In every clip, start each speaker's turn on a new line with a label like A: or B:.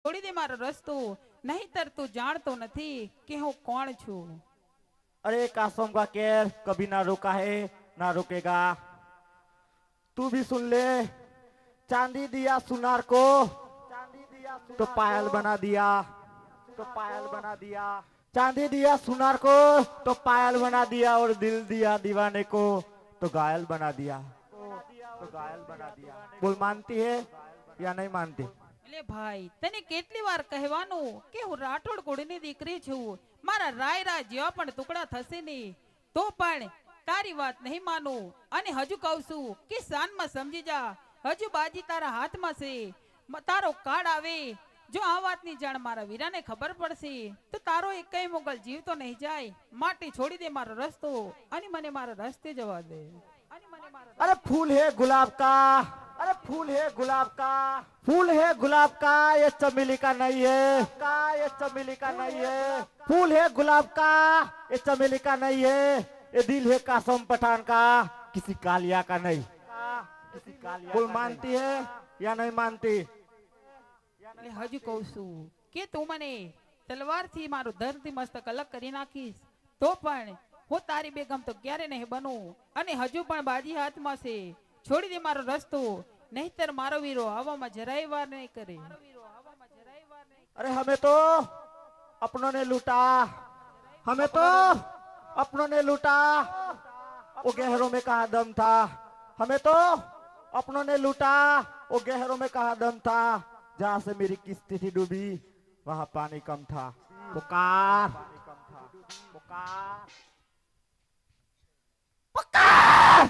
A: છોડી દે મારો રસ્તો, નહીંતર તું જાણતો નથી કે હું કોણ છું।
B: अरे कासम का केर कभी ना रुका है ना रुकेगा। तू भी सुन ले, चांदी दिया सुनार को तो पायल बना दिया, तो पायल बना दिया। चांदी दिया सुनार को तो पायल बना दिया, और दिल दिया दीवाने को तो घायल बना दिया, तो घायल बना दिया। बोल मानती है या नहीं मानती?
A: એટલે ભાઈ તને કેટલી વાર કહેવાનું કે હું રાઠોડ કુળની દીકરી છું, મારા રાયરા જેવા પણ ટુકડા થશે નહીં તો પણ તારી વાત નહીં માનું, અને હજુ કહું છું કે શાનમાં સમજી જા, હજુ બાજી તારા હાથમાં છે, તારો કાર્ડ આવે, જો આ વાતની જાણ મારા વીરાને ખબર પડશે તો તારો એક કઈ મોગલ જીવતો નહીં જાય, માટે છોડી દે મારો રસ્તો અને મને મારા રસ્તે જવા દે।
B: अरे फूल है गुलाब का, अरे फूल है गुलाब का, फूल है गुलाब का, ये चमेली का नहीं है, ये चमेली का नहीं है। फूल है गुलाब का, ये चमेली का नहीं है, ये दिल है कासम पठान का, किसी कालिया का नहीं। किसी कालिया बोल मानती है या नहीं मानती?
A: હજુ કહું છું કે તું મને તલવારથી મારું ધરતી મસ્તક અલગ કરી નાખીશ તો પણ હું તારી બેગમ તો ક્યારે નહીં બનું, અને હજુ પણ બાજી હાથમાં છે, છોડી દે મારો રસ્તો, નહીંતર મારો વીરો આવવામાં જરાય વાર નહીં કરે।
B: अरे हमें तो अपनों ने लूटा, हमें तो अपनों ने लूटा, वो गहरों में कहा दम था, हमें तो अपनों ने लूटा, वो गहरों में कहा दम था, जहां से मेरी किस्ती थी डूबी वहां पानी कम था। पुकार पुकार पुकार।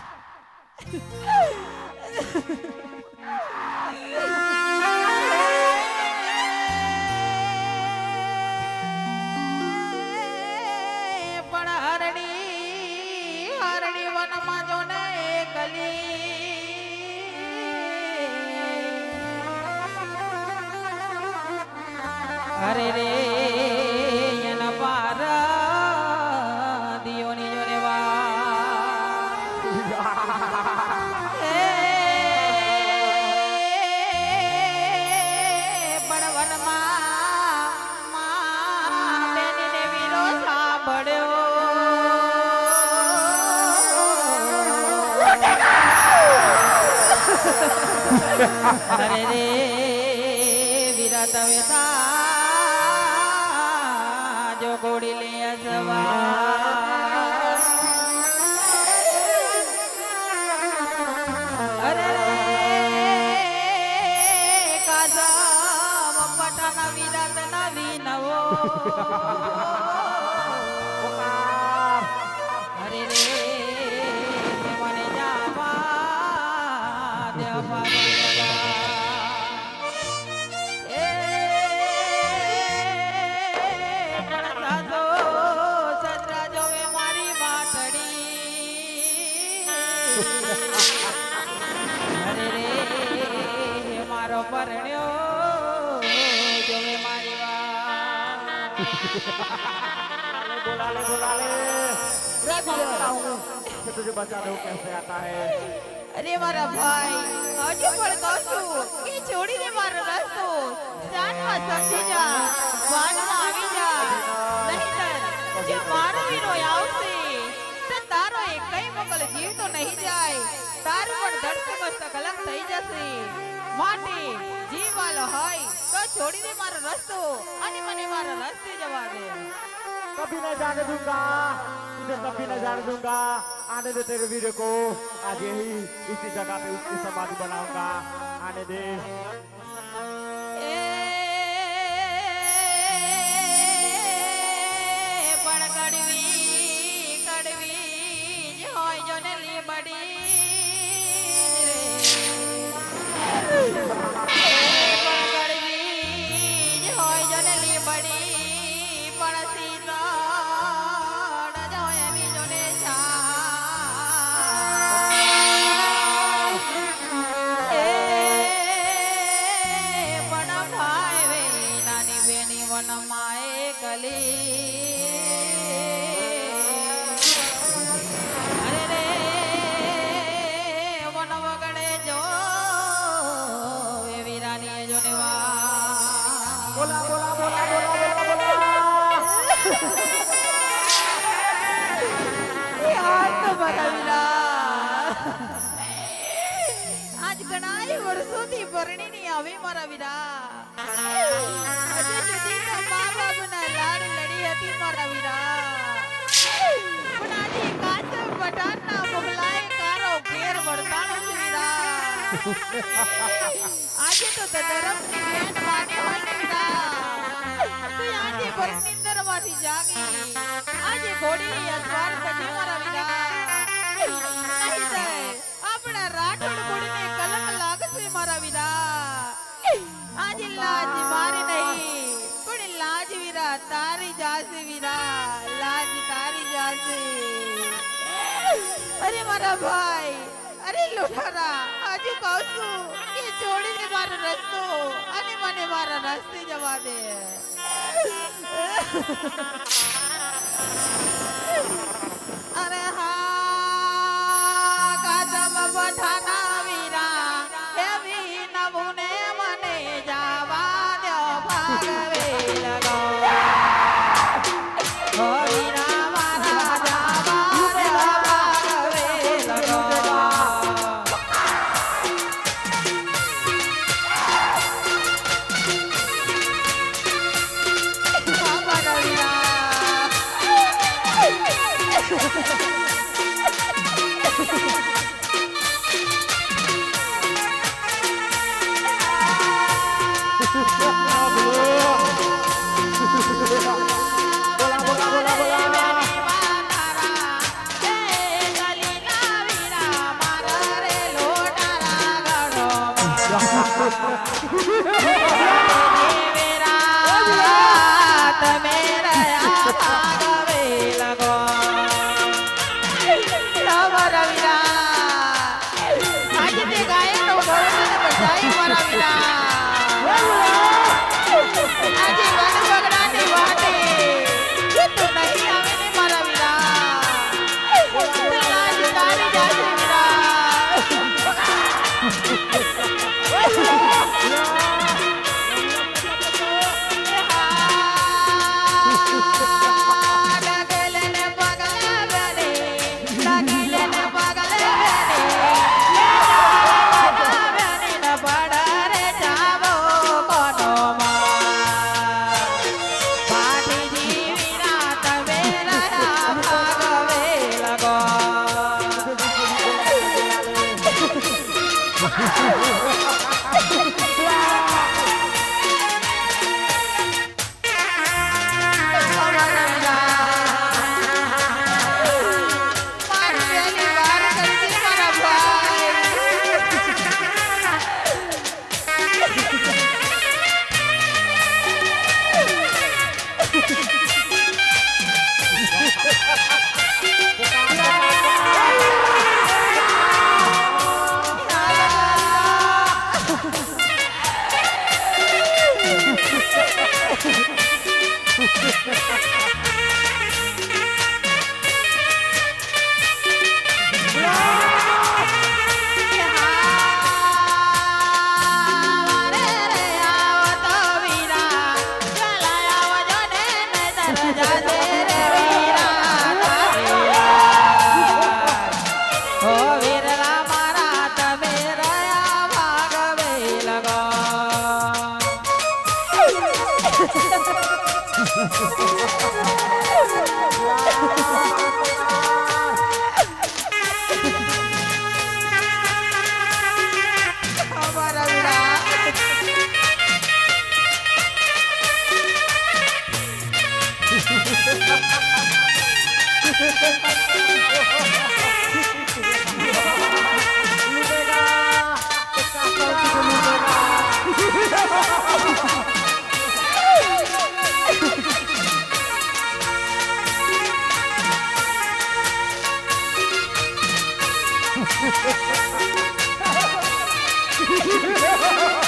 A: પણ હરણી હરણી વનમાં જો ને ગલી, અરે રે એના પાર દિયોની જોને પણ વનમાં બેનીને વીરો સાંભળ્યો, અરે રે વીરા તમે જો ગોળી લે સવાર, અરે રે કાસમ પટાના વીરા નવી નવો, અરે રે મને જાવા દેવા મારો પરણ્યો જોવે મારી વાત।
B: बोला ले कि तुझे बचा दो कैसे आता है।
A: અરે મારા ભાઈ હજુ પણ કહું છું કે છોડી દે મારો રસ્તો, જાનમાં સમજી જા, વાનમાં આવી જા, નહીંતર જો મારો વીરો આવશે તો તારો એક કઈ મોગલ જીવતો નહીં જાય, તારું પણ ધરતી મસ્તક અલગ થઈ જશે, માટે જીવાલો હોય તો છોડી દે મારો રસ્તો અને મને મારા રસ્તે જવા દે।
B: कभी न जाने दूंगा, तुझे कभी न जाने दूंगा, आने दे तेरे वीर को, आज यही इसी जगह पे उसकी समाधि बनाऊंगा, आने दे।
A: પણ કડવી કડવી જ હોય જો ને લીમડી રે, પણ કડવી જ હોય જો ને લીમડી, પણ શીતળ જ હોય એની જો ને છાપ, પણ ભાઈ વે નાની બેની વનમાં એકલી, અરે રે વન વગડે જો વીરાની જો ને વા
B: બોલા બોલા બોલા બોલા બોલા બોલા
A: એ હાથ તો બરાવીરા આજ ઘણાય વર્ષોથી પરણી ની આવી મારા વીરા હજુ સુધી તો મા બાપના લાડ લડી હતી મારા વીરા પણ આજે કાચમ પઠાણના બગલાએ કારો ઘેર વળતાણો છે વીરા આજે તો ધરમની બેન માની હોય ને વીરા તો આજે પરનિંદરમાંથી જાગી આજે ઘોડી અસવાર કરી મારા વીરા નહીં જાય આપણા રાઠોડ ઘોડીને કલંક લાગશે મારા વીરા આજે લાજ મારી નહીં પણ લાજ વીરા તારી જાશે વીરા લાજ તારી જાશે અરે મારા ભાઈ અરે લોઠારા આજુ કહું છું કે છોડીને મારો રસ્તો અને મને મારા રસ્તે જવા દે અરે હા કાચમ પઠાના વીરા એવી નમૂને મને જવા દો ભાગવે લગો ઓ વીરા મારા જવા દો ભાગવે લગો
B: Ha ha ha!